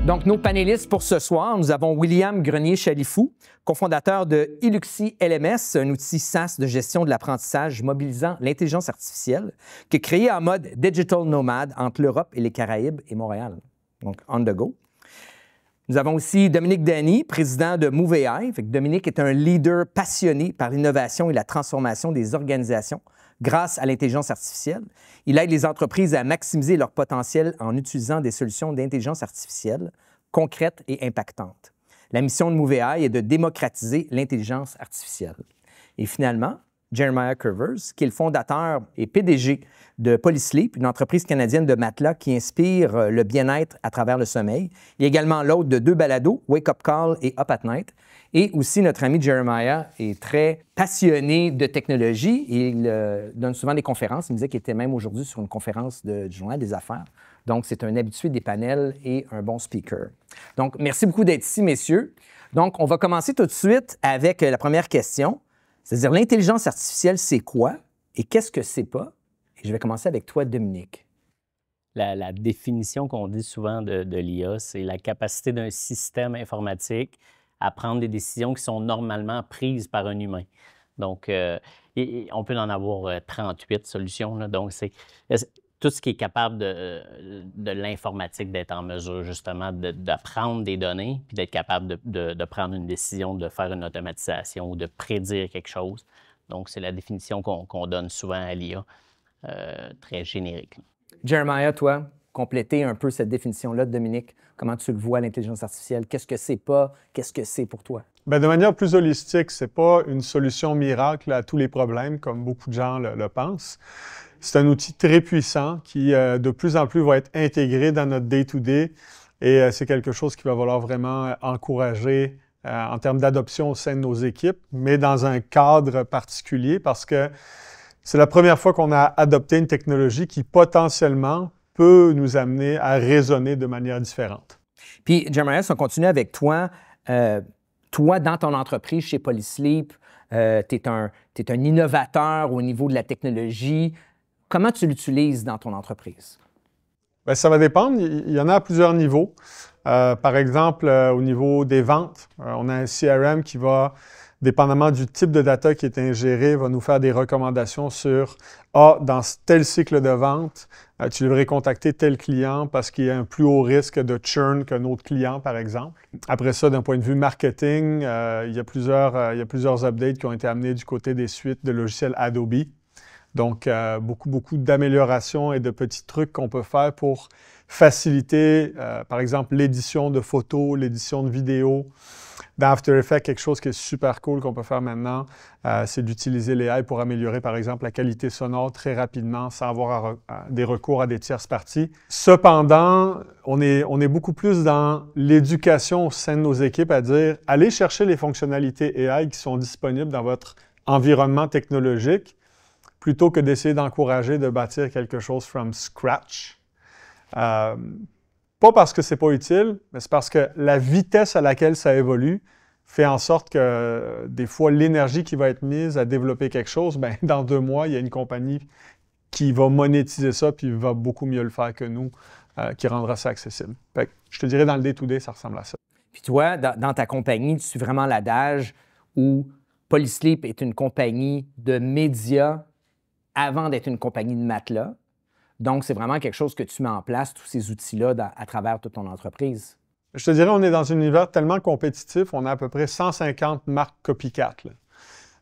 Donc, nos panélistes pour ce soir, nous avons William Grenier-Chalifou, cofondateur de Iluxi LMS, un outil SaaS de gestion de l'apprentissage mobilisant l'intelligence artificielle, qui est créé en mode digital nomade entre l'Europe et les Caraïbes et Montréal, donc on the go. Nous avons aussi Dominique Dany, président de MoveAI. Dominique est un leader passionné par l'innovation et la transformation des organisations grâce à l'intelligence artificielle. Il aide les entreprises à maximiser leur potentiel en utilisant des solutions d'intelligence artificielle concrètes et impactantes. La mission de MoveAI est de démocratiser l'intelligence artificielle. Et finalement, Jeremiah Curvers, qui est le fondateur et PDG de Polysleep, une entreprise canadienne de matelas qui inspire le bien-être à travers le sommeil. Il est également l'hôte de 2 balados, Wake Up Call et Up at Night. Et aussi, notre ami Jeremiah est très passionné de technologie. Il donne souvent des conférences. Il me disait qu'il était même aujourd'hui sur une conférence du Journal des Affaires. Donc, c'est un habitué des panels et un bon speaker. Donc, merci beaucoup d'être ici, messieurs. Donc, on va commencer tout de suite avec la première question. C'est-à-dire, l'intelligence artificielle, c'est quoi et qu'est-ce que c'est pas? Et je vais commencer avec toi, Dominique. La définition qu'on dit souvent de l'IA, c'est la capacité d'un système informatique à prendre des décisions qui sont normalement prises par un humain. Donc, on peut en avoir 38 solutions. Là. Donc, c'est tout ce qui est capable de l'informatique d'être en mesure, justement, d'apprendre des données, puis d'être capable de prendre une décision, de faire une automatisation ou de prédire quelque chose. Donc, c'est la définition qu'on donne souvent à l'IA, très générique. Jeremiah, toi, compléter un peu cette définition-là de Dominique. Comment tu le vois, l'intelligence artificielle? Qu'est-ce que c'est pas? Qu'est-ce que c'est pour toi? Bien, de manière plus holistique, c'est pas une solution miracle à tous les problèmes, comme beaucoup de gens le pensent. C'est un outil très puissant qui, de plus en plus, va être intégré dans notre day-to-day et c'est quelque chose qui va falloir vraiment encourager en termes d'adoption au sein de nos équipes, mais dans un cadre particulier parce que c'est la première fois qu'on a adopté une technologie qui potentiellement peut nous amener à raisonner de manière différente. Puis, Jeremiah, si on continue avec toi, toi, dans ton entreprise chez Polysleep, tu es un innovateur au niveau de la technologie. Comment tu l'utilises dans ton entreprise? Bien, ça va dépendre. Il y en a à plusieurs niveaux. Par exemple, au niveau des ventes, on a un CRM qui va, dépendamment du type de data qui est ingéré, va nous faire des recommandations sur dans tel cycle de vente, tu devrais contacter tel client parce qu'il y a un plus haut risque de churn qu'un autre client, par exemple. Après ça, d'un point de vue marketing, il y a plusieurs updates qui ont été amenés du côté des suites de logiciels Adobe. Donc, beaucoup d'améliorations et de petits trucs qu'on peut faire pour faciliter, par exemple, l'édition de photos, l'édition de vidéos. Dans After Effects, quelque chose qui est super cool qu'on peut faire maintenant, c'est d'utiliser l'AI pour améliorer, par exemple, la qualité sonore très rapidement sans avoir des recours à des tierces parties. Cependant, on est beaucoup plus dans l'éducation au sein de nos équipes à dire « Allez chercher les fonctionnalités AI qui sont disponibles dans votre environnement technologique » plutôt que d'essayer d'encourager de bâtir quelque chose from scratch. Pas parce que c'est pas utile, mais c'est parce que la vitesse à laquelle ça évolue fait en sorte que des fois, l'énergie qui va être mise à développer quelque chose, bien, dans 2 mois, il y a une compagnie qui va monétiser ça puis va beaucoup mieux le faire que nous, qui rendra ça accessible. Fait que, je te dirais, dans le day-to-day, ça ressemble à ça. Puis toi, dans ta compagnie, tu suis vraiment l'adage où Polysleep est une compagnie de médias avant d'être une compagnie de matelas. Donc, c'est vraiment quelque chose que tu mets en place, tous ces outils-là, à travers toute ton entreprise. Je te dirais, on est dans un univers tellement compétitif, on a à peu près 150 marques copycat. Là.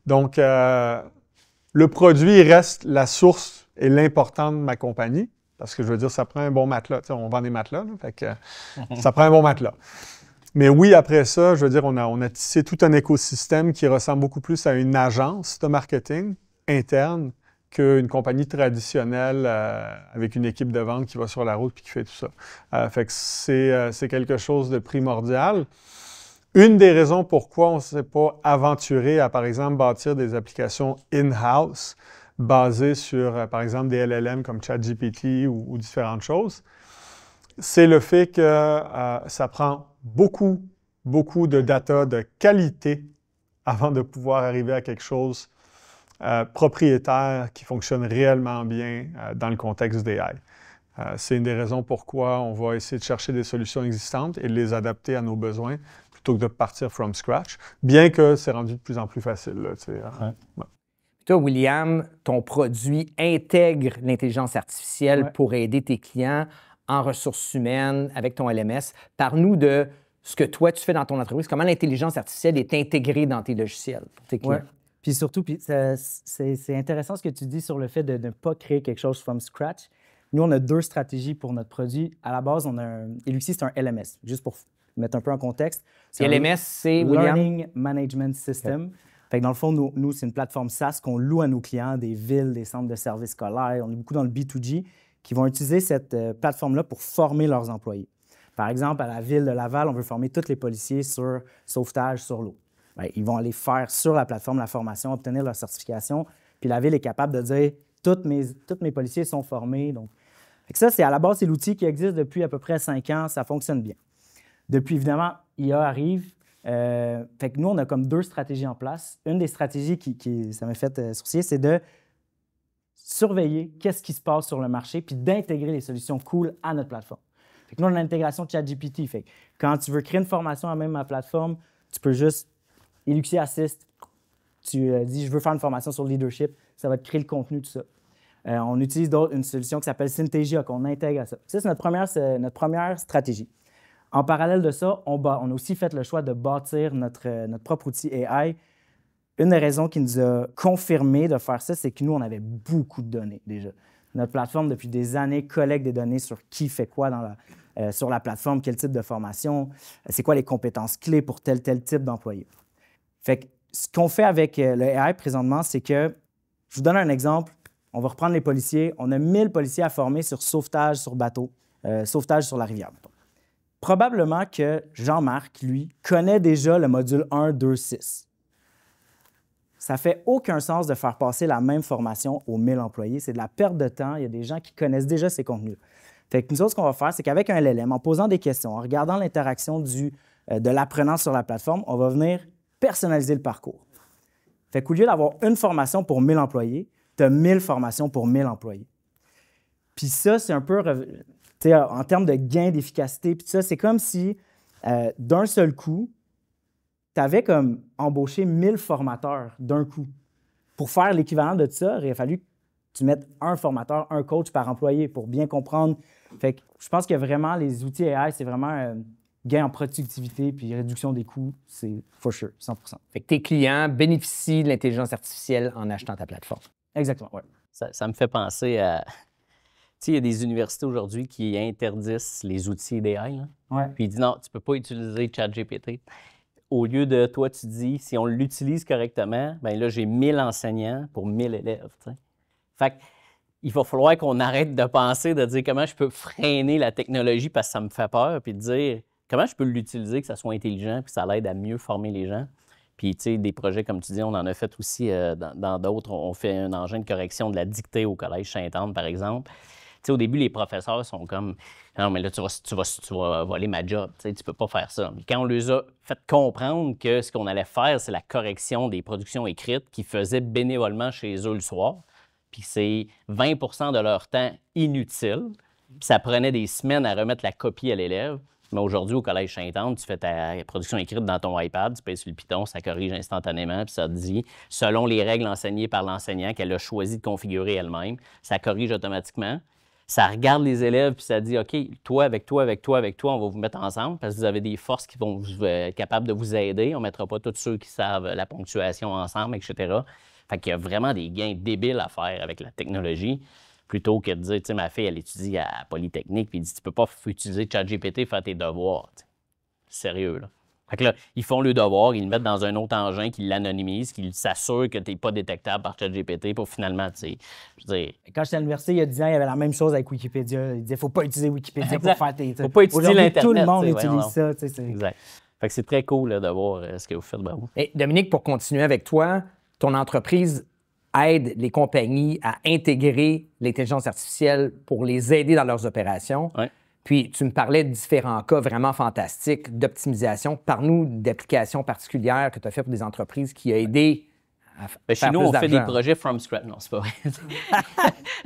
Donc, le produit reste la source et l'important de ma compagnie, parce que je veux dire, ça prend un bon matelas. Tu sais, on vend des matelas, là, fait que ça prend un bon matelas. Mais oui, après ça, je veux dire, on a tissé tout un écosystème qui ressemble beaucoup plus à une agence de marketing interne qu'une compagnie traditionnelle avec une équipe de vente qui va sur la route et qui fait tout ça. Fait que c'est quelque chose de primordial. Une des raisons pourquoi on ne s'est pas aventuré à, par exemple, bâtir des applications in-house basées sur, par exemple, des LLM comme ChatGPT ou différentes choses, c'est le fait que ça prend beaucoup de data de qualité avant de pouvoir arriver à quelque chose propriétaire qui fonctionne réellement bien dans le contexte d'AI. C'est une des raisons pourquoi on va essayer de chercher des solutions existantes et de les adapter à nos besoins plutôt que de partir from scratch, bien que c'est rendu de plus en plus facile. Là, ouais. Toi, William, ton produit intègre l'intelligence artificielle pour aider tes clients en ressources humaines avec ton LMS. Parle-nous de ce que toi, tu fais dans ton entreprise, comment l'intelligence artificielle est intégrée dans tes logiciels pour tes clients. Ouais. Puis surtout, c'est intéressant ce que tu dis sur le fait de ne pas créer quelque chose from scratch. Nous, on a 2 stratégies pour notre produit. À la base, on a Eluxy, c'est un LMS, juste pour mettre un peu en contexte. LMS, c'est Learning Management System. Okay. Fait que dans le fond, nous c'est une plateforme SaaS qu'on loue à nos clients, des villes, des centres de services scolaires. On est beaucoup dans le B2G qui vont utiliser cette plateforme-là pour former leurs employés. Par exemple, à la ville de Laval, on veut former tous les policiers sur sauvetage sur l'eau. Bien, ils vont aller faire sur la plateforme la formation, obtenir leur certification, puis la ville est capable de dire « tous mes policiers sont formés ». Donc, ça, c'est à la base, c'est l'outil qui existe depuis à peu près 5 ans, ça fonctionne bien. Depuis, évidemment, IA arrive. Fait que nous, on a comme 2 stratégies en place. Une des stratégies qui ça m'a fait sourciller, c'est de surveiller qu'est-ce qui se passe sur le marché puis d'intégrer les solutions cool à notre plateforme. Fait que nous, on a l'intégration de ChatGPT. Fait que quand tu veux créer une formation à même ma plateforme, tu peux juste Eluxy Assist. Tu dis, je veux faire une formation sur le leadership, ça va te créer le contenu, tout ça. On utilise une solution qui s'appelle Synthesia, qu'on intègre à ça. Ça, c'est notre première stratégie. En parallèle de ça, on a aussi fait le choix de bâtir notre propre outil AI. Une des raisons qui nous a confirmé de faire ça, c'est que nous, on avait beaucoup de données déjà. Notre plateforme, depuis des années, collecte des données sur qui fait quoi sur la plateforme, quel type de formation, c'est quoi les compétences clés pour tel type d'employé. Fait que ce qu'on fait avec le AI présentement, c'est que, je vous donne un exemple, on va reprendre les policiers. On a 1000 policiers à former sur sauvetage sur bateau, sauvetage sur la rivière. Probablement que Jean-Marc, lui, connaît déjà le module 1, 2, 6. Ça ne fait aucun sens de faire passer la même formation aux 1000 employés. C'est de la perte de temps. Il y a des gens qui connaissent déjà ces contenus. Fait que nous autres, ce qu'on va faire, c'est qu'avec un LLM, en posant des questions, en regardant l'interaction de l'apprenant sur la plateforme, on va venir personnaliser le parcours. Fait qu'au lieu d'avoir une formation pour 1000 employés, tu as 1000 formations pour 1000 employés. Puis ça, c'est un peu... en termes de gain d'efficacité, puis ça, c'est comme si, d'un seul coup, tu avais comme embauché 1000 formateurs d'un coup. Pour faire l'équivalent de ça, il aurait fallu que tu mettes un formateur, un coach par employé pour bien comprendre. Fait que je pense que vraiment, les outils AI, c'est vraiment gain en productivité puis réduction des coûts, c'est for sure, 100%. Fait que tes clients bénéficient de l'intelligence artificielle en achetant ta plateforme. Exactement, oui. Ça me fait penser à... Tu sais, il y a des universités aujourd'hui qui interdisent les outils d'AI. Ouais. Puis ils disent non, tu ne peux pas utiliser ChatGPT. Au lieu de toi, tu dis, si on l'utilise correctement, bien là, j'ai 1000 enseignants pour 1000 élèves. T'sais. Fait qu'il va falloir qu'on arrête de penser, de dire comment je peux freiner la technologie parce que ça me fait peur, puis de dire comment je peux l'utiliser, que ça soit intelligent, puis ça l'aide à mieux former les gens. Puis, tu sais, des projets, comme tu dis, on en a fait aussi dans d'autres. On fait un engin de correction de la dictée au Collège Sainte-Anne, par exemple. Tu sais, au début, les professeurs sont comme « Non, mais là, tu vas voler ma job. Tu sais, tu peux pas faire ça. » Mais quand on leur a fait comprendre que ce qu'on allait faire, c'est la correction des productions écrites qu'ils faisaient bénévolement chez eux le soir, puis c'est 20 % de leur temps inutile, puis ça prenait des semaines à remettre la copie à l'élève. Mais aujourd'hui, au Collège Sainte-Anne, tu fais ta production écrite dans ton iPad, tu pèses sur le piton, ça corrige instantanément, puis ça te dit, selon les règles enseignées par l'enseignant qu'elle a choisi de configurer elle-même, ça corrige automatiquement. Ça regarde les élèves, puis ça dit, OK, toi, avec toi, on va vous mettre ensemble parce que vous avez des forces qui vont être capables de vous aider. On ne mettra pas tous ceux qui savent la ponctuation ensemble, etc. Fait qu'il y a vraiment des gains débiles à faire avec la technologie plutôt que de dire, tu sais, ma fille, elle étudie à Polytechnique, puis elle dit, tu peux pas utiliser ChatGPT, faire tes devoirs. T'sais. Sérieux, là. Fait que là, ils font le devoir, ils le mettent dans un autre engin qui l'anonymise, qui s'assure que tu n'es pas détectable par ChatGPT pour finalement, tu sais, je veux dire... Quand j'étais à l'université, il y a 10 ans, il y avait la même chose avec Wikipédia. Il disait, faut pas utiliser Wikipédia pour faire tes... Faut pas utiliser l'Internet. Tout le monde utilise ça. Exact. Fait que c'est très cool là, de voir ce que vous faites. Bravo. Et Dominique, pour continuer avec toi, ton entreprise aide les compagnies à intégrer l'intelligence artificielle pour les aider dans leurs opérations. Ouais. Puis, tu me parlais de différents cas vraiment fantastiques d'optimisation. Parle-nous d'applications particulières que tu as fait pour des entreprises qui a aidé Chez faire nous, plus on fait des d'argent. projets from scratch. Non, c'est pas vrai.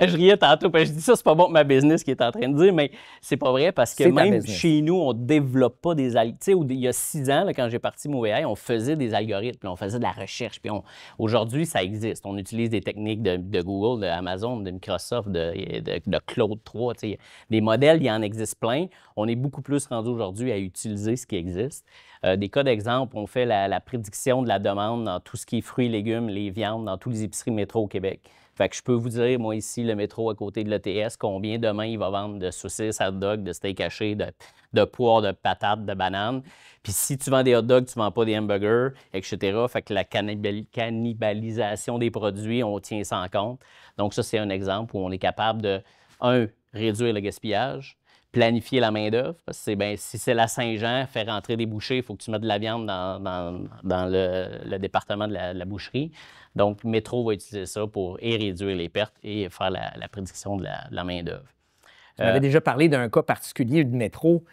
Je riais tantôt, parce que je dis ça, c'est pas bon pour ma business qui est en train de dire, mais c'est pas vrai parce que C'est ta même business. chez nous, on développe pas des algorithmes. Tu sais, il y a 6 ans, là, quand j'ai parti MoveAI, on faisait des algorithmes, puis on faisait de la recherche. Puis aujourd'hui, ça existe. On utilise des techniques de Google, d'Amazon, de Microsoft, de Claude 3. Tu sais, des modèles, il y en existe plein. On est beaucoup plus rendu aujourd'hui à utiliser ce qui existe. Des cas d'exemple, on fait la prédiction de la demande dans tout ce qui est fruits, légumes, les viandes, dans tous les épiceries métro au Québec. Fait que je peux vous dire, moi ici, le métro à côté de l'ETS, combien demain il va vendre de saucisses, hot dogs, de steak haché, de poires, de patates, de bananes. Puis si tu vends des hot dogs, tu ne vends pas des hamburgers, etc. Fait que la cannibalisation des produits, on tient ça en compte. Donc ça, c'est un exemple où on est capable de, réduire le gaspillage, planifier la main-d'œuvre, parce que si c'est la Saint-Jean, faire rentrer des bouchées, il faut que tu mettes de la viande dans le département de la boucherie. Donc, Métro va utiliser ça pour réduire les pertes et faire la prédiction de la main-d'œuvre. Tu m'avais déjà parlé d'un cas particulier de métro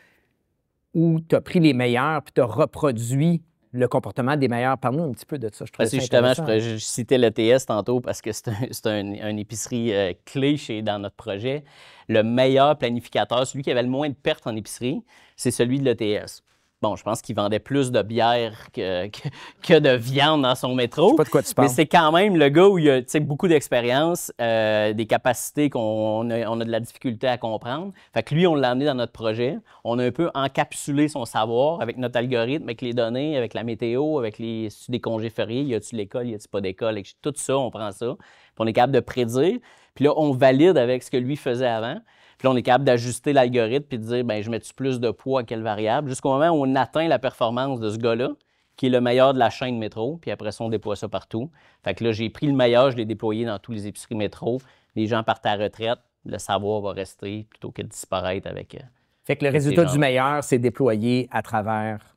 où tu as pris les meilleurs puis tu as reproduit le comportement des meilleurs. Parle-nous un petit peu de ça. Je trouve ça Justement, intéressant. je citais l'ETS tantôt parce que c'est une épicerie clé dans notre projet. Le meilleur planificateur, celui qui avait le moins de pertes en épicerie, c'est celui de l'ETS. Bon, je pense qu'il vendait plus de bière que de viande dans son métro. Je sais pas de quoi tu parles. Mais c'est quand même le gars où il a beaucoup d'expérience, des capacités qu'on a de la difficulté à comprendre. Fait que lui, on l'a amené dans notre projet. On a un peu encapsulé son savoir avec notre algorithme, avec les données, avec la météo, avec des congés fériés. Y a-tu l'école, y a-tu pas d'école? Tout ça, on prend ça. Puis on est capable de prédire. Puis là, on valide avec ce que lui faisait avant. Puis là, on est capable d'ajuster l'algorithme puis de dire, je mets-tu plus de poids à quelle variable, jusqu'au moment où on atteint la performance de ce gars-là, qui est le meilleur de la chaîne métro, puis après ça, on déploie ça partout. Fait que là, j'ai pris le meilleur, je l'ai déployé dans tous les épiceries métro. Les gens partent à la retraite, le savoir va rester plutôt que de disparaître avec... Fait que le résultat du meilleur, c'est déployé à travers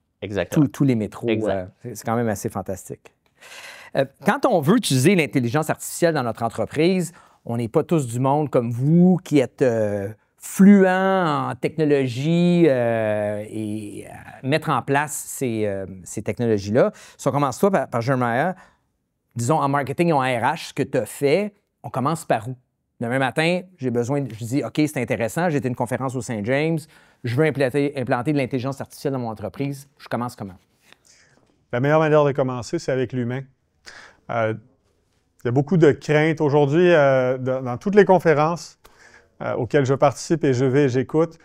tous les métros. C'est quand même assez fantastique. Quand on veut utiliser l'intelligence artificielle dans notre entreprise, on n'est pas tous du monde comme vous qui êtes fluents en technologie et mettre en place ces technologies-là. Si on commence toi par Jeremiah, disons en marketing ou en RH, ce que tu as fait, on commence par où? Demain matin, je dis, OK, c'est intéressant, j'ai été à une conférence au Saint James, je veux implanter de l'intelligence artificielle dans mon entreprise. Je commence comment? La meilleure manière de commencer, c'est avec l'humain. Il y a beaucoup de craintes. Aujourd'hui, dans toutes les conférences auxquelles je participe et j'écoute,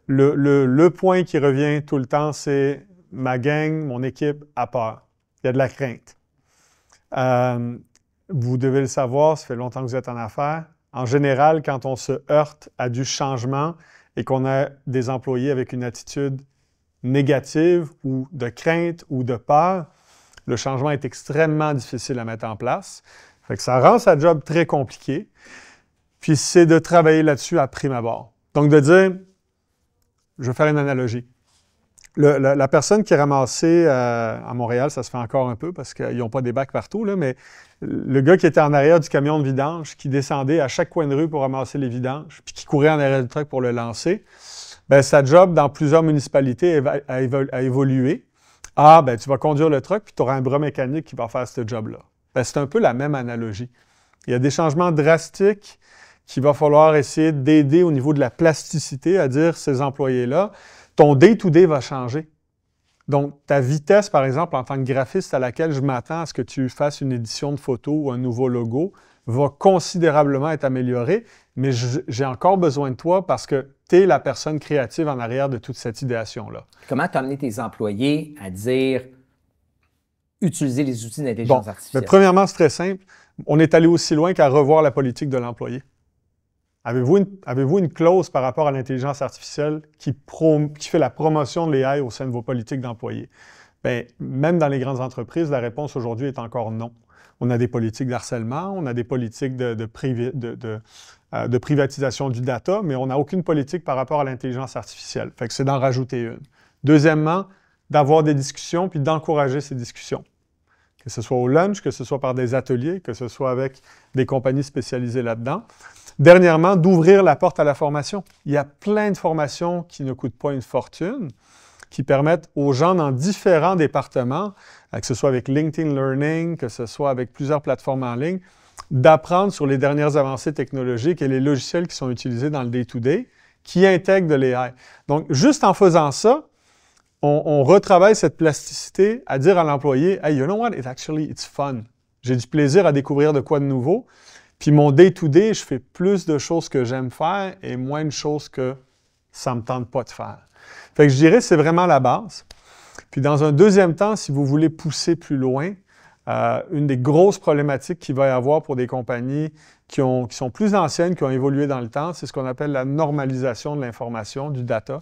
le point qui revient tout le temps, c'est ma gang, mon équipe a peur. Il y a de la crainte. Vous devez le savoir, ça fait longtemps que vous êtes en affaires. En général, quand on se heurte à du changement et qu'on a des employés avec une attitude négative ou de crainte ou de peur, le changement est extrêmement difficile à mettre en place. Fait que ça rend sa job très compliqué. Puis c'est de travailler là-dessus à prime abord. Donc de dire, je vais faire une analogie. La personne qui est ramassée à Montréal, ça se fait encore un peu parce qu'ils n'ont pas des bacs partout, là, mais le gars qui était en arrière du camion de vidange, qui descendait à chaque coin de rue pour ramasser les vidanges, puis qui courait en arrière du truck pour le lancer, bien, sa job dans plusieurs municipalités a évolué. Tu vas conduire le truck, puis tu auras un bras mécanique qui va faire ce job-là. Ben, c'est un peu la même analogie. Il y a des changements drastiques qu'il va falloir essayer d'aider au niveau de la plasticité, à dire ces employés-là, ton day-to-day va changer. Donc, ta vitesse, par exemple, en tant que graphiste à laquelle je m'attends à ce que tu fasses une édition de photo ou un nouveau logo, va considérablement être améliorée, mais j'ai encore besoin de toi parce que tu es la personne créative en arrière de toute cette idéation-là. Comment tu as amené tes employés à dire utiliser les outils d'intelligence artificielle? Mais premièrement, c'est très simple. On est allé aussi loin qu'à revoir la politique de l'employé. Avez-vous une clause par rapport à l'intelligence artificielle qui fait la promotion de l'AI au sein de vos politiques d'employés? Bien, même dans les grandes entreprises, la réponse aujourd'hui est encore non. On a des politiques d'harcèlement, on a des politiques de privatisation du data, mais on n'a aucune politique par rapport à l'intelligence artificielle. Fait que c'est d'en rajouter une. Deuxièmement, d'avoir des discussions puis d'encourager ces discussions. Que ce soit au lunch, que ce soit par des ateliers, que ce soit avec des compagnies spécialisées là-dedans. Dernièrement, d'ouvrir la porte à la formation. Il y a plein de formations qui ne coûtent pas une fortune, qui permettent aux gens dans différents départements, que ce soit avec LinkedIn Learning, que ce soit avec plusieurs plateformes en ligne, d'apprendre sur les dernières avancées technologiques et les logiciels qui sont utilisés dans le day-to-day, qui intègrent de l'AI. Donc, juste en faisant ça, on retravaille cette plasticité à dire à l'employé « Hey, you know what? It's fun. J'ai du plaisir à découvrir de quoi de nouveau. Puis mon day-to-day, je fais plus de choses que j'aime faire et moins de choses que ça ne me tente pas de faire. » Fait que je dirais que c'est vraiment la base. Puis dans un deuxième temps, si vous voulez pousser plus loin, une des grosses problématiques qu'il va y avoir pour des compagnies qui sont plus anciennes, qui ont évolué dans le temps, c'est ce qu'on appelle la normalisation de l'information, du data.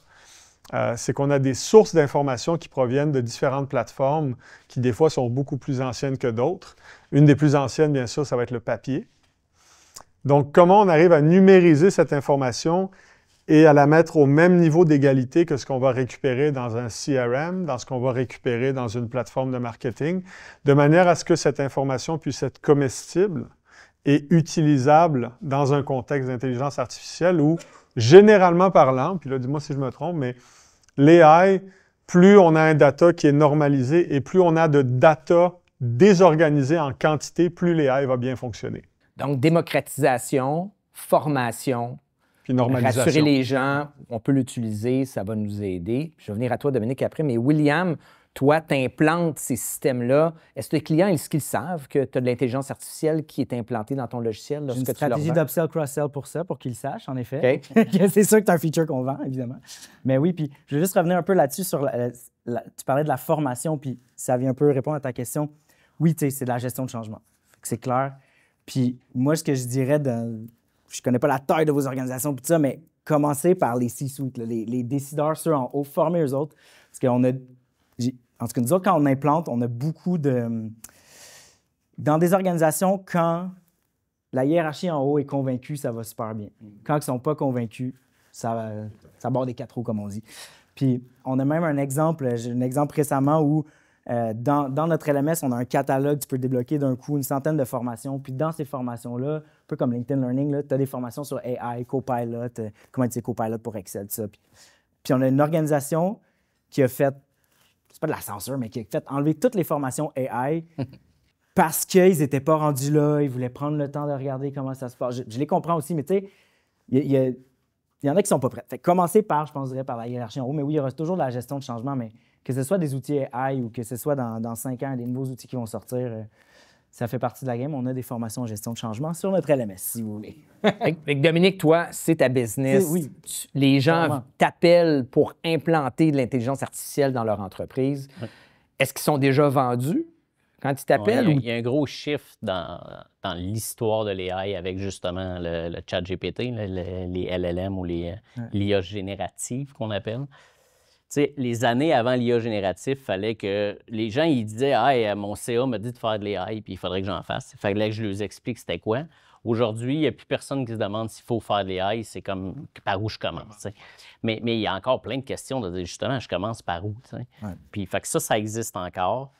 C'est qu'on a des sources d'informations qui proviennent de différentes plateformes qui, des fois, sont beaucoup plus anciennes que d'autres. Une des plus anciennes, bien sûr, ça va être le papier. Donc, comment on arrive à numériser cette information et à la mettre au même niveau d'égalité que ce qu'on va récupérer dans un CRM, dans ce qu'on va récupérer dans une plateforme de marketing, de manière à ce que cette information puisse être comestible et utilisable dans un contexte d'intelligence artificielle où, généralement parlant, puis là, dis-moi si je me trompe, mais l'AI, plus on a un data qui est normalisé et plus on a de data désorganisé en quantité, plus l'AI va bien fonctionner. Donc, démocratisation, formation, puis normalisation. Rassurer les gens, on peut l'utiliser, ça va nous aider. Je vais venir à toi, Dominique, après. Mais William, toi, tu implantes ces systèmes-là. Est-ce que les clients, est-ce qu'ils savent que tu as de l'intelligence artificielle qui est implantée dans ton logiciel? J'ai une stratégie d'upsell, cross-sell pour ça, pour qu'ils le sachent, en effet. Okay. C'est sûr que c'est un feature qu'on vend, évidemment. Mais oui, puis je vais juste revenir un peu là-dessus sur tu parlais de la formation, puis ça vient un peu répondre à ta question. Oui, tu sais, c'est de la gestion de changement. C'est clair. Puis moi, ce que je dirais, je connais pas la taille de vos organisations, tout ça, mais commencez par les C-suites, les décideurs, ceux en haut, formez eux autres. Parce qu'on a... En tout cas, nous autres, quand on implante, on a beaucoup de... Dans des organisations, quand la hiérarchie en haut est convaincue, ça va super bien. Quand ils ne sont pas convaincus, ça barre des quatre roues, comme on dit. Puis, on a même un exemple, j'ai un exemple récemment où dans notre LMS, on a un catalogue, tu peux débloquer d'un coup une centaine de formations. Puis dans ces formations-là, un peu comme LinkedIn Learning, tu as des formations sur AI, Copilot, comment utiliser Copilot pour Excel, tout ça. Puis on a une organisation qui a fait, c'est pas de la censure, mais qui a fait enlever toutes les formations AI parce qu'ils n'étaient pas rendus là, ils voulaient prendre le temps de regarder comment ça se passe. Je les comprends aussi, mais tu sais, il y en a qui sont pas prêts. Fait que commencer par, je penserais, par la hiérarchie en haut, mais oui, il y aura toujours de la gestion de changement, mais que ce soit des outils AI ou que ce soit dans 5 ans, des nouveaux outils qui vont sortir, ça fait partie de la game. On a des formations en gestion de changement sur notre LMS, si vous voulez. Dominique, toi, c'est ta business. Oui. Les gens t'appellent pour implanter de l'intelligence artificielle dans leur entreprise. Oui. Est-ce qu'ils sont déjà vendus quand ils t'appellent? Il y a un gros shift dans l'histoire de l'AI avec justement le ChatGPT, les LLM ou l'IA générative qu'on appelle. Tu sais, les années avant l'IA générative, il fallait que les gens ils disaient « Ah, mon CA m'a dit de faire de l'AI, puis il faudrait que j'en fasse. » Il fallait que je leur explique c'était quoi. Aujourd'hui, il n'y a plus personne qui se demande s'il faut faire de l'AI, c'est comme par où je commence. T'sais. Mais il y a encore plein de questions de dire justement, je commence par où. Ouais. Puis fait que ça existe encore.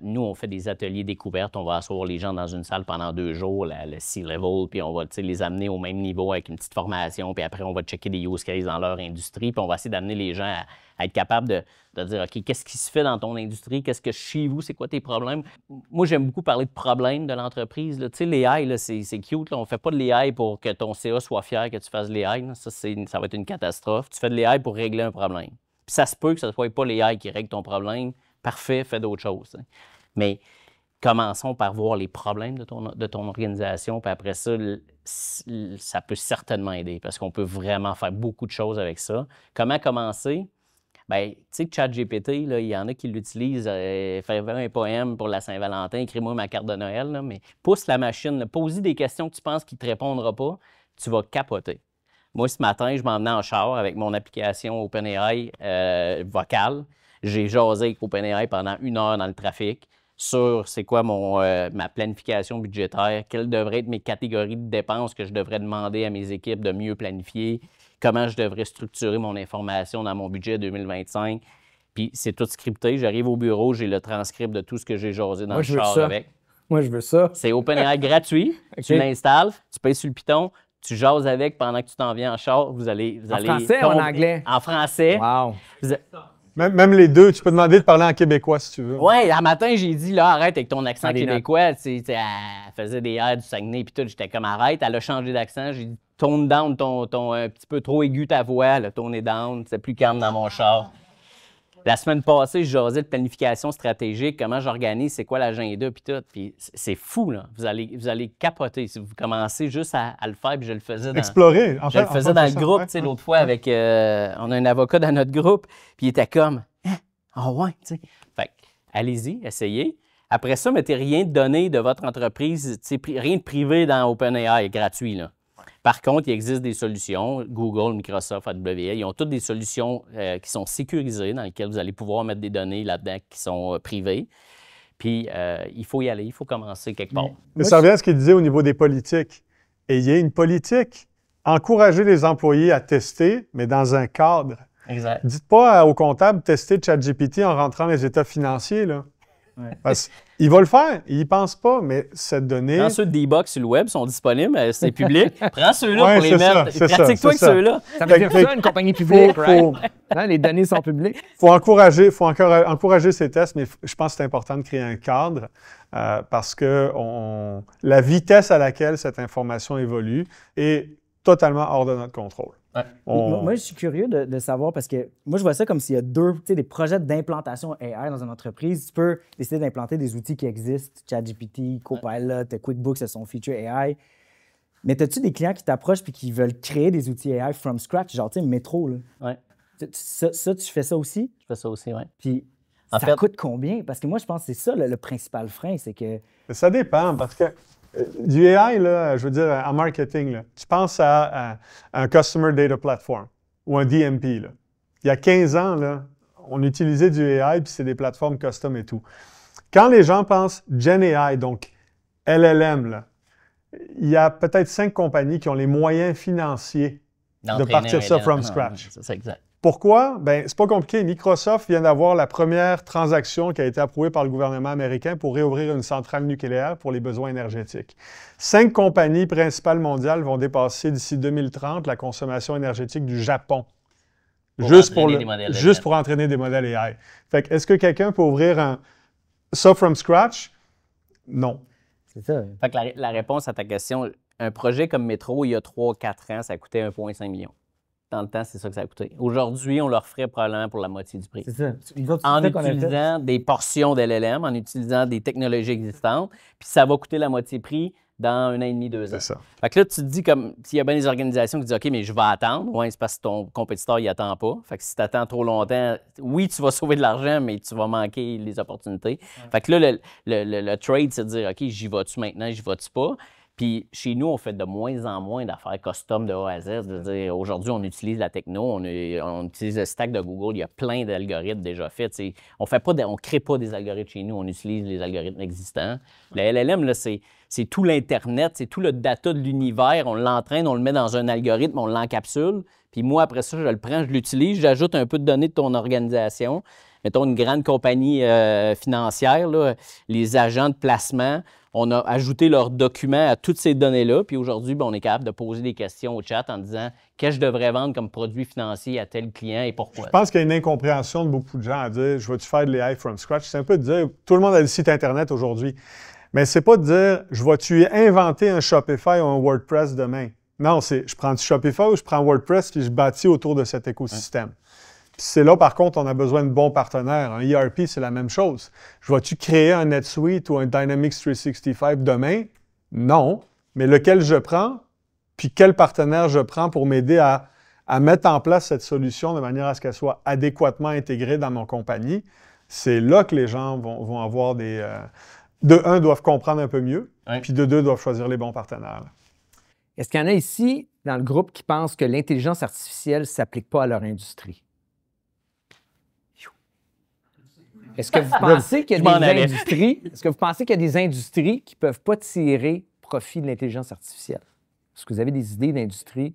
Nous, on fait des ateliers découvertes. On va asseoir les gens dans une salle pendant 2 jours, le C-level, puis on va les amener au même niveau avec une petite formation, puis après, on va checker des use cases dans leur industrie, puis on va essayer d'amener les gens à être capables de dire, OK, qu'est-ce qui se fait dans ton industrie? Qu'est-ce que chez vous? C'est quoi tes problèmes? Moi, j'aime beaucoup parler de problèmes de l'entreprise. Tu sais, l'AI, c'est cute. Là. On ne fait pas de l'AI pour que ton CA soit fier que tu fasses de l'AI. Ça va être une catastrophe. Tu fais de l'AI pour régler un problème. Puis ça se peut que ce ne soit pas l'AI qui règle ton problème. Parfait, fais d'autres choses. Hein. Mais commençons par voir les problèmes de ton organisation, puis après ça, ça peut certainement aider parce qu'on peut vraiment faire beaucoup de choses avec ça. Comment commencer? Bien, tu sais, ChatGPT, il y en a qui l'utilisent, faire un poème pour la Saint-Valentin, écris-moi ma carte de Noël, là, mais pousse la machine, pose-y des questions que tu penses qu'il ne te répondra pas, tu vas capoter. Moi, ce matin, je m'emmenais en char avec mon application OpenAI vocale. J'ai jasé avec OpenAI pendant 1 heure dans le trafic sur c'est quoi ma planification budgétaire, quelles devraient être mes catégories de dépenses que je devrais demander à mes équipes de mieux planifier, comment je devrais structurer mon information dans mon budget 2025. Puis c'est tout scripté. J'arrive au bureau, j'ai le transcript de tout ce que j'ai jasé dans le char avec. Moi, je veux ça. C'est OpenAI gratuit. Okay. Tu l'installes, tu payes sur le Python, tu jases avec pendant que tu t'en viens en char. Vous allez en français ou en anglais? En français. Wow! Même les deux, tu peux demander de parler en québécois si tu veux. Ouais, un matin, j'ai dit, là, arrête avec ton accent Prends des québécois. Tu sais, elle faisait des airs du Saguenay, puis tout. J'étais comme, arrête. Elle a changé d'accent. J'ai dit, tone down un petit peu trop aigu ta voix. Elle a toné down. C'est plus calme dans mon char. La semaine passée, je jasais de planification stratégique, comment j'organise, c'est quoi l'agenda, puis tout. Puis c'est fou, là. Vous allez capoter si vous commencez juste à le faire, puis je le faisais dans... Explorer. Je le faisais dans le groupe, tu sais, l'autre fois, avec... on a un avocat dans notre groupe, puis il était comme... Ah ouais, tu sais. Fait que, allez-y, essayez. Après ça, mettez rien de donné de votre entreprise, tu sais, rien de privé dans OpenAI, gratuit, là. Par contre, il existe des solutions, Google, Microsoft, AWS, ils ont toutes des solutions qui sont sécurisées, dans lesquelles vous allez pouvoir mettre des données là-dedans qui sont privées. Puis, il faut y aller, il faut commencer quelque part. Mais ça revient à ce qu'il disait au niveau des politiques. Ayez une politique. Encouragez les employés à tester, mais dans un cadre. Exact. Dites pas au comptable tester ChatGPT en rentrant les états financiers, là. Ouais. Parce qu'il va le faire, il n'y pense pas, mais cette donnée... Prends ceux de D-Box sur le web, sont disponibles, c'est public. Prends ceux-là Ouais, pour les c'est mettre. ça, c'est Pratique-toi avec ça. ceux-là. Ça veut dire ça, une compagnie publique, right? faut- Hein, les données sont publiques. faut encourager ces tests, mais je pense que c'est important de créer un cadre parce que la vitesse à laquelle cette information évolue est totalement hors de notre contrôle. Ouais. Moi, je suis curieux de savoir parce que moi, je vois ça comme s'il y a des projets d'implantation AI dans une entreprise. Tu peux décider d'implanter des outils qui existent, ChatGPT, Copilot, QuickBooks, c'est son feature AI. Mais as-tu des clients qui t'approchent et qui veulent créer des outils AI from scratch, genre, tu sais, Métro, là? Ouais. Ça, tu fais ça aussi? Je fais ça aussi, oui. Puis En ça fait- coûte combien? Parce que moi, je pense que c'est ça le principal frein, c'est que... Ça dépend parce que du AI, là, je veux dire, en marketing, là, tu penses à un Customer Data Platform ou un DMP. Là. Il y a 15 ans, là, on utilisait du AI puis c'est des plateformes custom et tout. Quand les gens pensent Gen AI, donc LLM, là, il y a peut-être 5 compagnies qui ont les moyens financiers de partir ça from scratch. C'est exact. Pourquoi? Bien, c'est pas compliqué. Microsoft vient d'avoir la première transaction qui a été approuvée par le gouvernement américain pour réouvrir une centrale nucléaire pour les besoins énergétiques. 5 compagnies principales mondiales vont dépasser d'ici 2030 la consommation énergétique du Japon. Juste pour entraîner des modèles AI. Fait que, est-ce que quelqu'un peut ouvrir ça from scratch? Non. C'est ça. Fait que la réponse à ta question, un projet comme Métro, il y a 3-4 ans, ça coûtait 1,5 million. Dans le temps, c'est ça que ça a coûté. Aujourd'hui, on leur ferait probablement pour la moitié du prix. C'est ça. En utilisant des portions d'LLM, en utilisant des technologies existantes, puis ça va coûter la moitié prix dans 1 an et demi, 2 ans. C'est ça. Fait que là, tu te dis, comme s'il y a bien des organisations qui disent OK, mais je vais attendre. Oui, c'est parce que ton compétiteur, il attend pas. Fait que si tu attends trop longtemps, oui, tu vas sauver de l'argent, mais tu vas manquer les opportunités. Fait que là, le trade, c'est de dire OK, j'y vas-tu maintenant, j'y vas-tu pas? Puis chez nous, on fait de moins en moins d'affaires custom de A à Z. De dire, aujourd'hui, on utilise la techno, on utilise le stack de Google, il y a plein d'algorithmes déjà faits. On ne crée pas des algorithmes chez nous, on utilise les algorithmes existants. Le LLM, là, c'est tout l'Internet, c'est tout le data de l'univers. On l'entraîne, on le met dans un algorithme, on l'encapsule. Puis moi, après ça, je le prends, je l'utilise, j'ajoute un peu de données de ton organisation. Mettons une grande compagnie financière, là, les agents de placement, on a ajouté leurs documents à toutes ces données-là. Puis aujourd'hui, on est capable de poser des questions au chat en disant qu'est-ce que je devrais vendre comme produit financier à tel client et pourquoi. Je pense qu'il y a une incompréhension de beaucoup de gens à dire je vais-tu faire de l'AI from scratch? C'est un peu de dire tout le monde a le site Internet aujourd'hui. Mais c'est pas de dire je vais-tu inventer un Shopify ou un WordPress demain. Non, c'est je prends du Shopify ou je prends WordPress puis je bâtis autour de cet écosystème. Puis c'est là, par contre, on a besoin de bons partenaires. Un ERP, c'est la même chose. Je vais-tu créer un NetSuite ou un Dynamics 365 demain? Non. Mais lequel je prends? Puis quel partenaire je prends pour m'aider à mettre en place cette solution de manière à ce qu'elle soit adéquatement intégrée dans mon compagnie? C'est là que les gens vont avoir des... de un, doivent comprendre un peu mieux, puis de deux, doivent choisir les bons partenaires. Là. Est-ce qu'il y en a ici, dans le groupe, qui pensent que l'intelligence artificielle ne s'applique pas à leur industrie? Est-ce que vous pensez qu'il y a des industries, est-ce que vous pensez qu'il y a des industries qui ne peuvent pas tirer profit de l'intelligence artificielle? Est-ce que vous avez des idées d'industrie,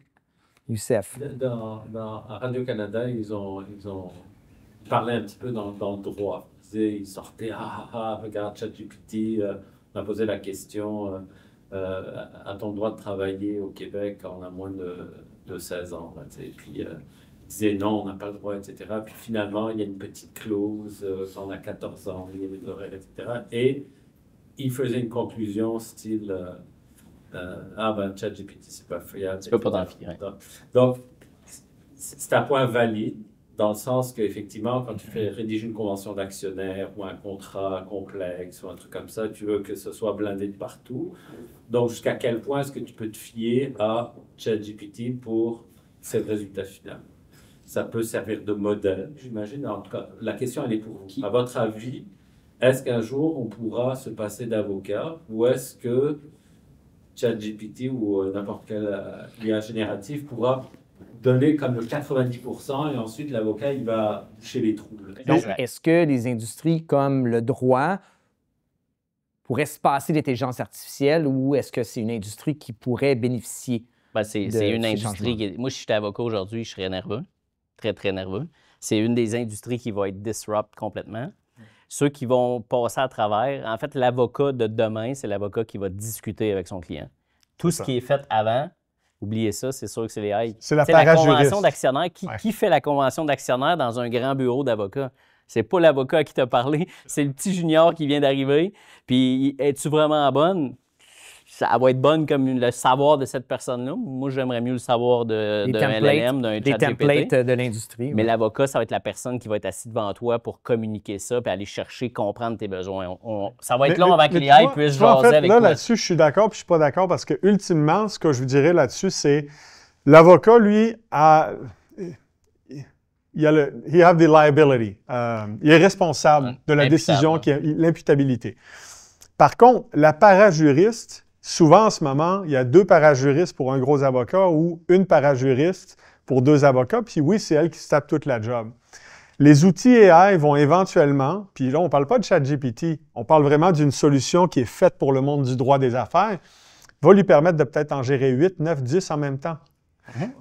Youssef? À Radio-Canada, ils ont parlé un petit peu dans le droit. Ils sortaient, regarde ChatGPT, on a posé la question, a-t-on le droit de travailler au Québec quand on a moins de 16 ans? Là, puis disaient non, on n'a pas le droit, etc. Puis finalement, il y a une petite clause, quand on a 14 ans, il y a des horaires, etc. Et il faisait une conclusion style ah ben ChatGPT, c'est pas fiable. Tu peux pas t'en fier. Donc, c'est un point valide, dans le sens qu'effectivement, quand tu fais rédiger une convention d'actionnaire ou un contrat complexe ou un truc comme ça, tu veux que ce soit blindé de partout. Donc, jusqu'à quel point est-ce que tu peux te fier à ChatGPT pour ce résultat final? Ça peut servir de modèle, j'imagine. En tout cas, la question, elle est pour vous. À votre avis, est-ce qu'un jour, on pourra se passer d'avocat ou est-ce que ChatGPT ou n'importe quel IA génératif pourra donner comme le 90% et ensuite l'avocat, il va boucher les trous. Donc, est-ce que les industries comme le droit pourraient se passer d'intelligence artificielle ou est-ce que c'est une industrie qui pourrait bénéficier? Ben, c'est une industrie moi, si j'étais avocat aujourd'hui, je serais nerveux, très, très nerveux. C'est une des industries qui va être disrupt complètement. Ceux qui vont passer à travers, en fait, l'avocat de demain, c'est l'avocat qui va discuter avec son client. Tout ce qui est fait avant, oubliez ça, c'est sûr que c'est les AI. C'est la convention d'actionnaire. Qui fait la convention d'actionnaire dans un grand bureau d'avocat? C'est pas l'avocat à qui t'a parlé, c'est le petit junior qui vient d'arriver. Puis, es-tu vraiment bonne? Ça va être bonne comme le savoir de cette personne-là. Moi, j'aimerais mieux le savoir d'un LLM, d'un des ChatGPT. templates de l'industrie. Mais l'avocat, ça va être la personne qui va être assis devant toi pour communiquer ça puis aller chercher, comprendre tes besoins. Ça va être long avant que l'AI puisse jaser avec toi. Là-dessus, je suis d'accord puis je suis pas d'accord parce que, ultimement, ce que je vous dirais là-dessus, c'est l'avocat, lui, il a the liability. Il est responsable de la décision, l'imputabilité. Par contre, la parajuriste, souvent en ce moment, il y a 2 parajuristes pour un gros avocat ou une parajuriste pour 2 avocats, puis oui, c'est elle qui se tape toute la job. Les outils AI vont éventuellement, puis là, on ne parle pas de ChatGPT, on parle vraiment d'une solution qui est faite pour le monde du droit des affaires, va lui permettre de peut-être en gérer 8, 9, 10 en même temps.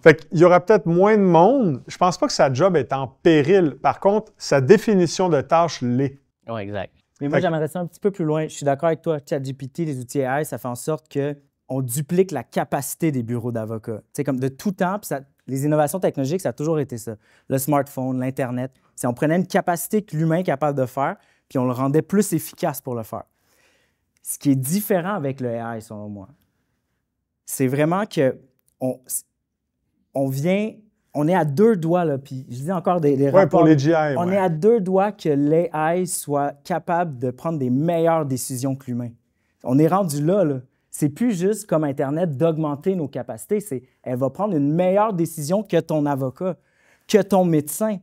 Fait qu'il y aura peut-être moins de monde. Je ne pense pas que sa job est en péril. Par contre, sa définition de tâche l'est. Oui, exact. Mais moi, j'aimerais ça un petit peu plus loin. Je suis d'accord avec toi. ChatGPT, les outils AI, ça fait en sorte qu'on duplique la capacité des bureaux d'avocats. Tu sais, comme de tout temps, puis les innovations technologiques, ça a toujours été ça. Le smartphone, l'Internet. On prenait une capacité que l'humain est capable de faire, puis on le rendait plus efficace pour le faire. Ce qui est différent avec le AI, selon moi, c'est vraiment que on est à 2 doigts, là, puis je dis encore des rapports. Pour les GI, on est à 2 doigts que l'AI soit capable de prendre des meilleures décisions que l'humain. On est rendu là, là. C'est plus juste comme Internet d'augmenter nos capacités, elle va prendre une meilleure décision que ton avocat, que ton médecin,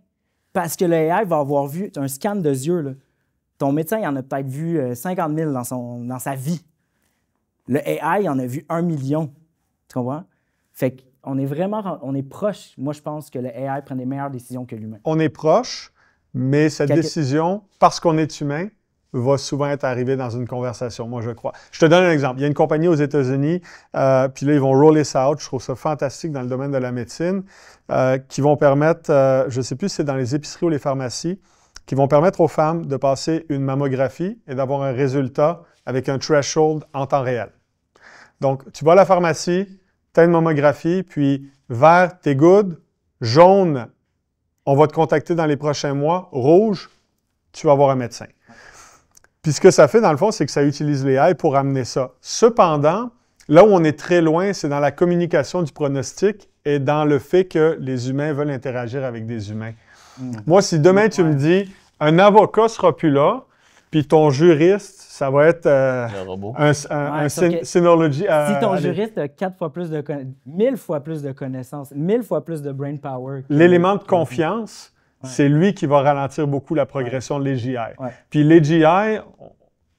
parce que l'AI va avoir vu un scan de yeux, là. Ton médecin, il en a peut-être vu 50 000 dans sa vie. Le AI, il en a vu 1 million. Tu comprends? Fait qu'on est proche. Moi, je pense que le AI prend des meilleures décisions que l'humain. On est proche, mais cette décision, parce qu'on est humain, va souvent être arrivée dans une conversation, moi, je crois. Je te donne un exemple. Il y a une compagnie aux États-Unis, puis là, ils vont roller ça out. Je trouve ça fantastique dans le domaine de la médecine, qui vont permettre, je ne sais plus si c'est dans les épiceries ou les pharmacies, qui vont permettre aux femmes de passer une mammographie et d'avoir un résultat avec un threshold en temps réel. Donc, tu vas à la pharmacie, tu as une mammographie, puis vert, t'es good, jaune, on va te contacter dans les prochains mois, rouge, tu vas voir un médecin. Puis ce que ça fait, dans le fond, c'est que ça utilise l'AI pour amener ça. Cependant, là où on est très loin, c'est dans la communication du pronostic et dans le fait que les humains veulent interagir avec des humains. Moi, si demain tu me dis, un avocat ne sera plus là, puis ton juriste, ça va être un Synology. Si ton juriste a 1000 fois plus de connaissances, 1000 fois plus de brain power. L'élément de confiance, c'est lui qui va ralentir beaucoup la progression de l'AGI. Puis l'AGI,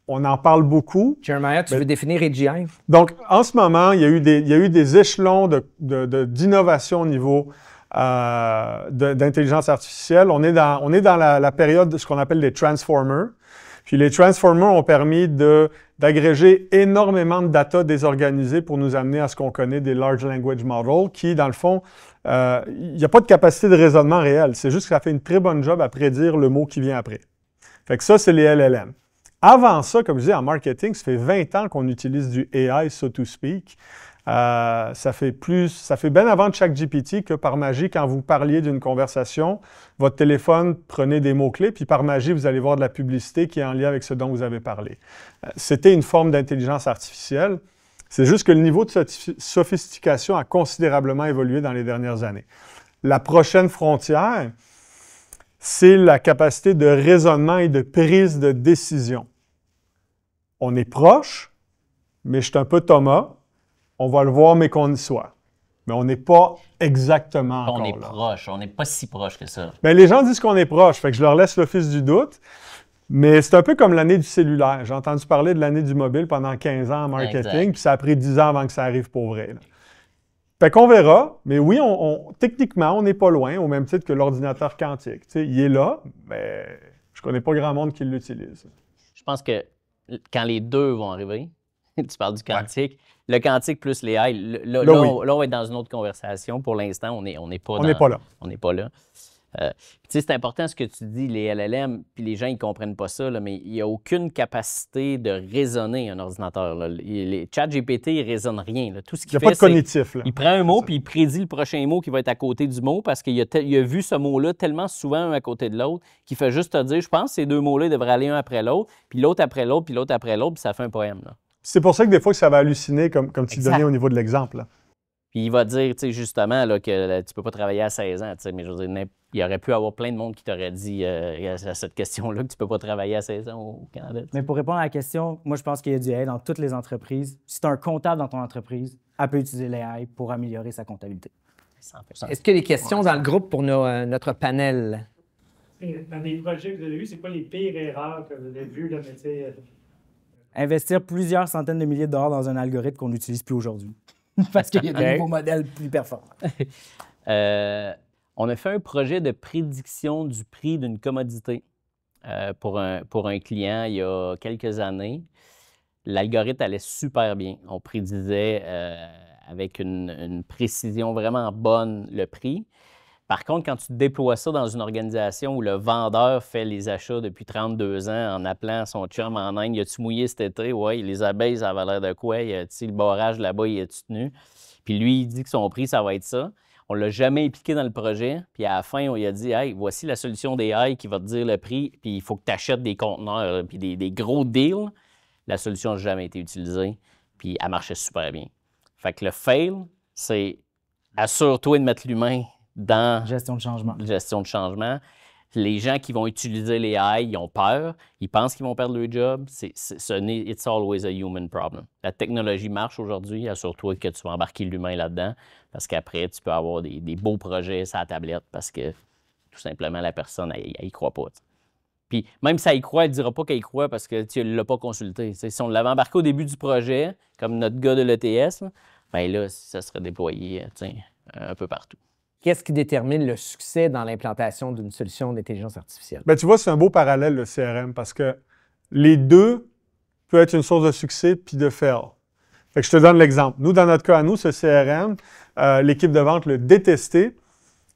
on en parle beaucoup. Jeremiah, tu veux définir AGI? Donc, en ce moment, il y a eu des échelons d'innovation au niveau d'intelligence artificielle. On est dans la période de ce qu'on appelle les transformers. Puis les transformers ont permis d'agréger énormément de data désorganisée pour nous amener à ce qu'on connaît des large language models qui, dans le fond, il n'y a pas de capacité de raisonnement réel. C'est juste que ça fait une très bonne job à prédire le mot qui vient après. Fait que ça, c'est les LLM. Avant ça, comme je disais, en marketing, ça fait 20 ans qu'on utilise du AI, so to speak. Ça fait bien avant de ChatGPT que par magie, quand vous parliez d'une conversation, votre téléphone prenait des mots-clés, puis par magie, vous allez voir de la publicité qui est en lien avec ce dont vous avez parlé. C'était une forme d'intelligence artificielle. C'est juste que le niveau de sophistication a considérablement évolué dans les dernières années. La prochaine frontière, c'est la capacité de raisonnement et de prise de décision. On est proche, mais je suis un peu Thomas. On va le voir, mais qu'on y soit. Mais on n'est pas exactement encore là. On est proche, on n'est pas si proche que ça. Bien, les gens disent qu'on est proche, fait que je leur laisse l'office du doute. Mais c'est un peu comme l'année du cellulaire. J'ai entendu parler de l'année du mobile pendant 15 ans en marketing, puis ça a pris 10 ans avant que ça arrive pour vrai. Là. Fait qu'on verra, mais oui, techniquement, on n'est pas loin, au même titre que l'ordinateur quantique. Tu sais, il est là, mais je connais pas grand monde qui l'utilise. Je pense que quand les deux vont arriver, tu parles du quantique, le quantique plus les AI, là, on va être dans une autre conversation. Pour l'instant, on n'est pas là. On n'est pas là. Tu sais, c'est important ce que tu dis, les LLM, puis les gens, ils ne comprennent pas ça, là, mais il n'y a aucune capacité de raisonner un ordinateur. Là. Les ChatGPT, il ne raisonne rien. Là. Tout ce qu'il fait, il n'y a pas de cognitif. Là. Il prend un mot, puis il prédit le prochain mot qui va être à côté du mot, parce qu'il a vu ce mot-là tellement souvent un à côté de l'autre, qu'il fait juste te dire, je pense que ces deux mots-là devraient aller un après l'autre, puis l'autre après l'autre, puis l'autre après l'autre, puis ça fait un poème. Là. C'est pour ça que des fois, ça va halluciner, comme tu donnais au niveau de l'exemple. Là. Puis il va dire, tu sais, justement, là, que tu ne peux pas travailler à 16 ans, tu sais, mais je veux dire, il y aurait pu avoir plein de monde qui t'aurait dit à cette question-là que tu ne peux pas travailler à 16 ans au Canada. Mais pour répondre à la question, moi, je pense qu'il y a du AI dans toutes les entreprises. Si tu as un comptable dans ton entreprise, elle peut utiliser l'AI pour améliorer sa comptabilité. 100%. Est-ce qu'il y a des questions dans le groupe pour notre panel? Dans les projets que vous avez vus, c'est quoi les pires erreurs que vous avez vues? Là, Investir plusieurs centaines de milliers de dollars dans un algorithme qu'on n'utilise plus aujourd'hui. Parce qu'il y a de nouveaux modèles plus performants. On a fait un projet de prédiction du prix d'une commodité pour un client il y a quelques années. L'algorithme allait super bien. On prédisait avec une précision vraiment bonne le prix. Par contre, quand tu déploies ça dans une organisation où le vendeur fait les achats depuis 32 ans en appelant son chum en Inde, « Y a-tu mouillé cet été? » Oui, les abeilles, ça avait l'air de quoi? Y a-tu le barrage là-bas, y a-tu tenu? Puis lui, il dit que son prix, ça va être ça. On ne l'a jamais impliqué dans le projet. Puis à la fin, on lui a dit, « Hey, voici la solution d'AI qui va te dire le prix, puis il faut que tu achètes des conteneurs, là, puis des gros deals. » La solution n'a jamais été utilisée, puis elle marchait super bien. Fait que le fail, c'est assure-toi de mettre l'humain dans gestion de changement. Les gens qui vont utiliser les AI, ils ont peur, ils pensent qu'ils vont perdre leur job. It's always a human problem. La technologie marche aujourd'hui, assure-toi que tu vas embarquer l'humain là-dedans, parce qu'après, tu peux avoir des beaux projets sur la tablette, parce que tout simplement, la personne, elle y croit pas. T'sais. Puis même si elle y croit, elle ne dira pas qu'elle y croit parce que tu ne l'as pas consulté. T'sais, si on l'avait embarqué au début du projet, comme notre gars de l'ETS, bien là, ça serait déployé un peu partout. Qu'est-ce qui détermine le succès dans l'implantation d'une solution d'intelligence artificielle? Bien, tu vois, c'est un beau parallèle, le CRM, parce que les deux peuvent être une source de succès puis de fail. Fait que je te donne l'exemple. Nous, dans notre cas à nous, ce CRM, l'équipe de vente le détestait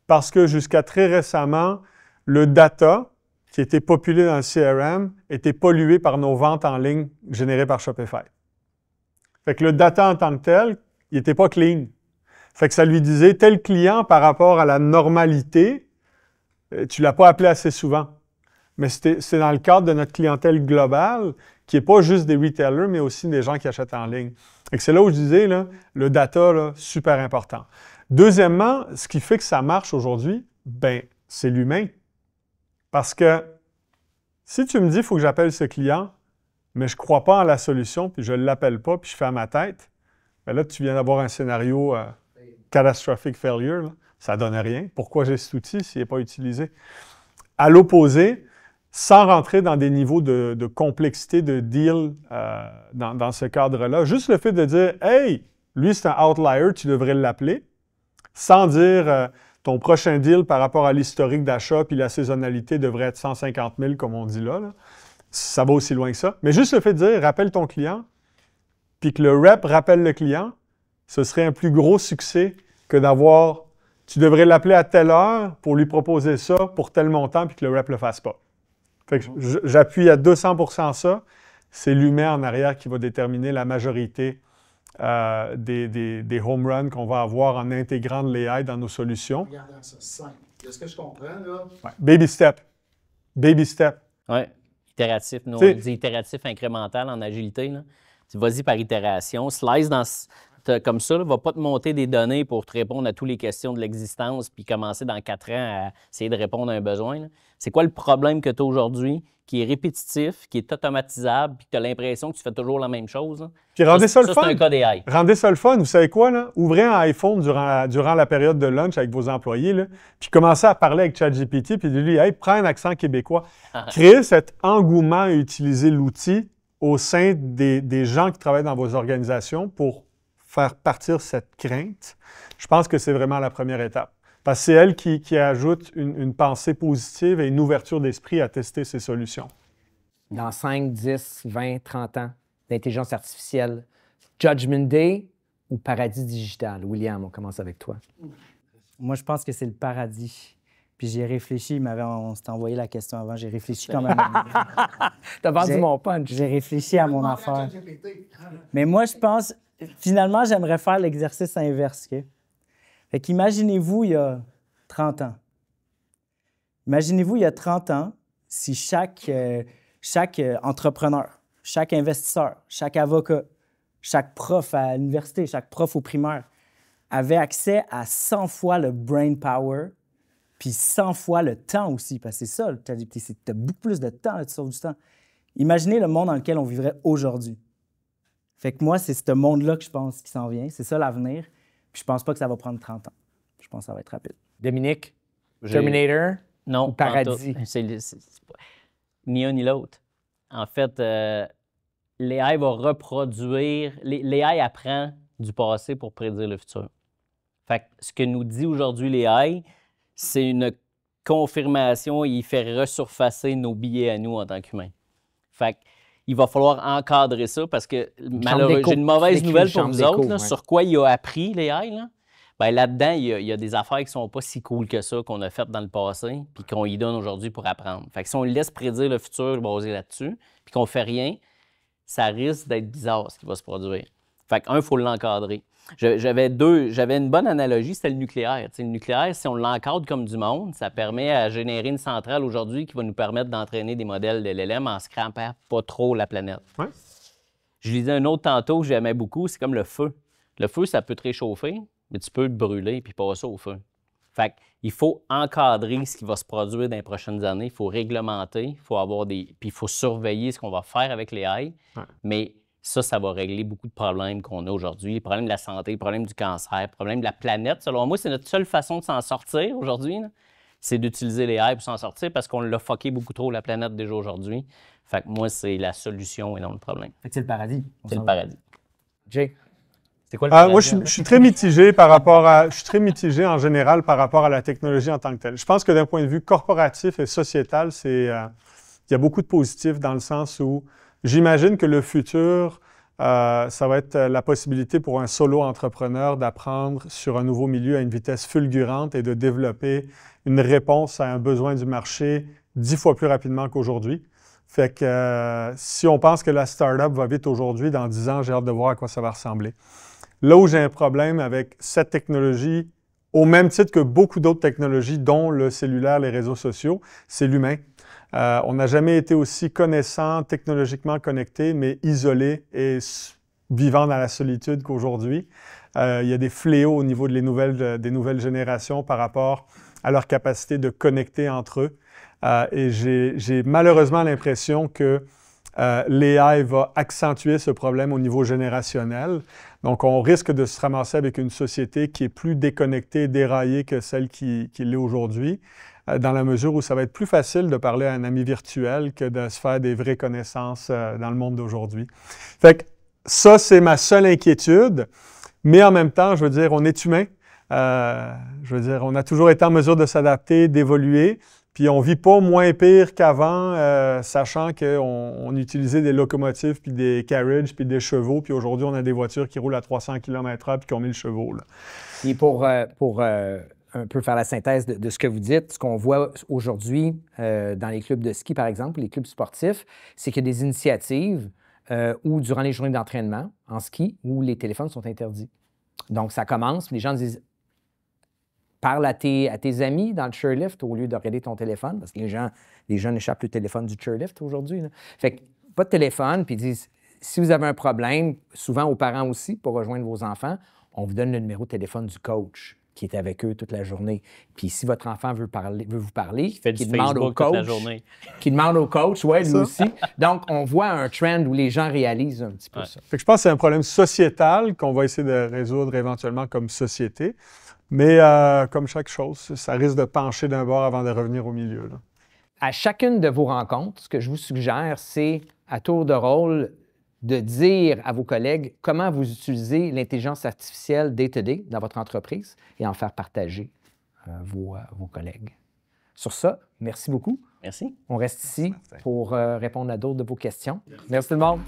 parce que jusqu'à très récemment, le data qui était populé dans le CRM était pollué par nos ventes en ligne générées par Shopify. Fait que le data en tant que tel, il n'était pas clean. Fait que ça lui disait, tel client par rapport à la normalité, tu ne l'as pas appelé assez souvent. Mais c'est dans le cadre de notre clientèle globale, qui n'est pas juste des retailers, mais aussi des gens qui achètent en ligne. Et c'est là où je disais, là, le data, là, super important. Deuxièmement, ce qui fait que ça marche aujourd'hui, ben, c'est l'humain. Parce que si tu me dis, il faut que j'appelle ce client, mais je ne crois pas en la solution, puis je ne l'appelle pas, puis je fais à ma tête, bien là, tu viens d'avoir un scénario catastrophic failure, là. Ça ne donne rien. Pourquoi j'ai cet outil s'il n'est pas utilisé? À l'opposé, sans rentrer dans des niveaux de complexité de deal dans ce cadre-là, juste le fait de dire « Hey, lui, c'est un outlier, tu devrais l'appeler », sans dire ton prochain deal par rapport à l'historique d'achat puis la saisonnalité devrait être 150 000, comme on dit là. Ça va aussi loin que ça. Mais juste le fait de dire « Rappelle ton client », puis que le rep rappelle le client, ce serait un plus gros succès que d'avoir « Tu devrais l'appeler à telle heure pour lui proposer ça pour tel montant puis que le rep ne le fasse pas ». Fait que j'appuie à 200% ça. C'est l'humain en arrière qui va déterminer la majorité des home runs qu'on va avoir en intégrant de l'AI dans nos solutions. Regardons ça, 5. De ce que je comprends, là. Ouais. Baby step. Baby step. Oui, itératif. Nous, on dit itératif incrémental en agilité. Là. Tu vas-y par itération. Slice comme ça, ne va pas te monter des données pour te répondre à toutes les questions de l'existence puis commencer dans 4 ans à essayer de répondre à un besoin. C'est quoi le problème que tu as aujourd'hui qui est répétitif, qui est automatisable puis que tu as l'impression que tu fais toujours la même chose? Là? Puis rendez ça le fun. C'est un cas d'AI. Rendez ça le fun. Vous savez quoi? Là? Ouvrez un iPhone durant la période de lunch avec vos employés, là, puis commencez à parler avec ChatGPT, puis dites-lui, hey, prends un accent québécois. Créez cet engouement à utiliser l'outil au sein des gens qui travaillent dans vos organisations pour faire partir cette crainte. Je pense que c'est vraiment la première étape. Parce que c'est elle qui ajoute une pensée positive et une ouverture d'esprit à tester ces solutions. Dans 5, 10, 20, 30 ans d'intelligence artificielle, Judgment Day ou paradis digital? William, on commence avec toi. Moi, je pense que c'est le paradis. Puis j'ai réfléchi, on s'était envoyé la question avant, j'ai réfléchi quand même. T'as vendu mon punch. J'ai réfléchi à mon affaire. Mais moi, je pense, finalement, j'aimerais faire l'exercice inverse. Okay? Fait qu'imaginez-vous il y a 30 ans. Imaginez-vous il y a 30 ans, si chaque entrepreneur, chaque investisseur, chaque avocat, chaque prof à l'université, chaque prof au primaire avait accès à 100 fois le brain power, puis 100 fois le temps aussi, parce que c'est ça, tu as beaucoup plus de temps, là, tu sauves du temps. Imaginez le monde dans lequel on vivrait aujourd'hui. Fait que moi, c'est ce monde-là que je pense qui s'en vient, c'est ça l'avenir, puis je pense pas que ça va prendre 30 ans. Je pense que ça va être rapide. Dominique, Terminator ou paradis? C'est ni un ni l'autre. En fait, l'AI va reproduire... L'AI apprend du passé pour prédire le futur. Fait que ce que nous dit aujourd'hui l'AI, c'est une confirmation, il fait resurfacer nos billets à nous en tant qu'humains. Fait qu'il va falloir encadrer ça parce que malheureusement, j'ai une mauvaise nouvelle pour vous autres. Là, sur quoi il a appris l'AI, là? Bien, là-dedans, il y a des affaires qui ne sont pas si cool que ça qu'on a faites dans le passé puis qu'on lui donne aujourd'hui pour apprendre. Fait que si on le laisse prédire le futur basé là-dessus puis qu'on ne fait rien, ça risque d'être bizarre ce qui va se produire. Fait il faut l'encadrer. J'avais une bonne analogie, c'était le nucléaire. T'sais, le nucléaire, si on l'encadre comme du monde, ça permet à générer une centrale aujourd'hui qui va nous permettre d'entraîner des modèles de LLM en ne scrappant pas trop la planète. Ouais. Je lisais un autre tantôt que j'aimais beaucoup, c'est comme le feu. Le feu, ça peut te réchauffer, mais tu peux te brûler puis passer au feu. Fait il faut encadrer ce qui va se produire dans les prochaines années, il faut réglementer, il faut avoir puis il faut surveiller ce qu'on va faire avec les AI, mais ça va régler beaucoup de problèmes qu'on a aujourd'hui, les problèmes de la santé, les problèmes du cancer, les problèmes de la planète. Selon moi, c'est notre seule façon de s'en sortir aujourd'hui, c'est d'utiliser les AI pour s'en sortir parce qu'on l'a fucké beaucoup trop la planète déjà aujourd'hui. Fait que moi, c'est la solution et non le problème. Fait que c'est le paradis. C'est le paradis. Jay? C'est quoi le paradis? Moi, je suis très mitigé je suis très mitigé en général par rapport à la technologie en tant que telle. Je pense que d'un point de vue corporatif et sociétal, il y a beaucoup de positifs dans le sens où j'imagine que le futur, ça va être la possibilité pour un solo entrepreneur d'apprendre sur un nouveau milieu à une vitesse fulgurante et de développer une réponse à un besoin du marché 10 fois plus rapidement qu'aujourd'hui. Fait que si on pense que la start-up va vite aujourd'hui, dans 10 ans, j'ai hâte de voir à quoi ça va ressembler. Là où j'ai un problème avec cette technologie, au même titre que beaucoup d'autres technologies, dont le cellulaire, les réseaux sociaux, c'est l'humain. On n'a jamais été aussi connaissant, technologiquement connecté, mais isolé et vivant dans la solitude qu'aujourd'hui. Il y a des fléaux au niveau des nouvelles générations par rapport à leur capacité de connecter entre eux. Et j'ai malheureusement l'impression que l'AI va accentuer ce problème au niveau générationnel. Donc, on risque de se ramasser avec une société qui est plus déconnectée, déraillée que celle qui l'est aujourd'hui, dans la mesure où ça va être plus facile de parler à un ami virtuel que de se faire des vraies connaissances dans le monde d'aujourd'hui. Fait que ça, c'est ma seule inquiétude. Mais en même temps, je veux dire, on est humain. Je veux dire, on a toujours été en mesure de s'adapter, d'évoluer. Puis on ne vit pas moins pire qu'avant, sachant qu'on utilisait des locomotives, puis des carriages, puis des chevaux. Puis aujourd'hui, on a des voitures qui roulent à 300 km/h puis qui ont 1000 chevaux. Là. Et pour un peu faire la synthèse de ce que vous dites, ce qu'on voit aujourd'hui dans les clubs de ski, par exemple, les clubs sportifs, c'est qu'il y a des initiatives ou durant les journées d'entraînement en ski où les téléphones sont interdits. Donc, ça commence, puis les gens disent parle à tes amis dans le chairlift au lieu de regarder ton téléphone, parce que les gens échappent le téléphone du chairlift aujourd'hui. Là. Fait que pas de téléphone, puis ils disent si vous avez un problème, souvent aux parents aussi, pour rejoindre vos enfants, on vous donne le numéro de téléphone du coach qui est avec eux toute la journée. Puis si votre enfant veut vous parler, qui demande au coach, qui demande au coach, oui, lui aussi. Donc, on voit un trend où les gens réalisent un petit peu ça. Fait que je pense que c'est un problème sociétal qu'on va essayer de résoudre éventuellement comme société. Mais comme chaque chose, ça risque de pencher d'un bord avant de revenir au milieu. Là. À chacune de vos rencontres, ce que je vous suggère, c'est à tour de rôle de dire à vos collègues comment vous utilisez l'intelligence artificielle day-to-day dans votre entreprise et en faire partager vos collègues. Sur ça, merci beaucoup. Merci. On reste ici pour répondre à d'autres de vos questions. Merci tout le monde.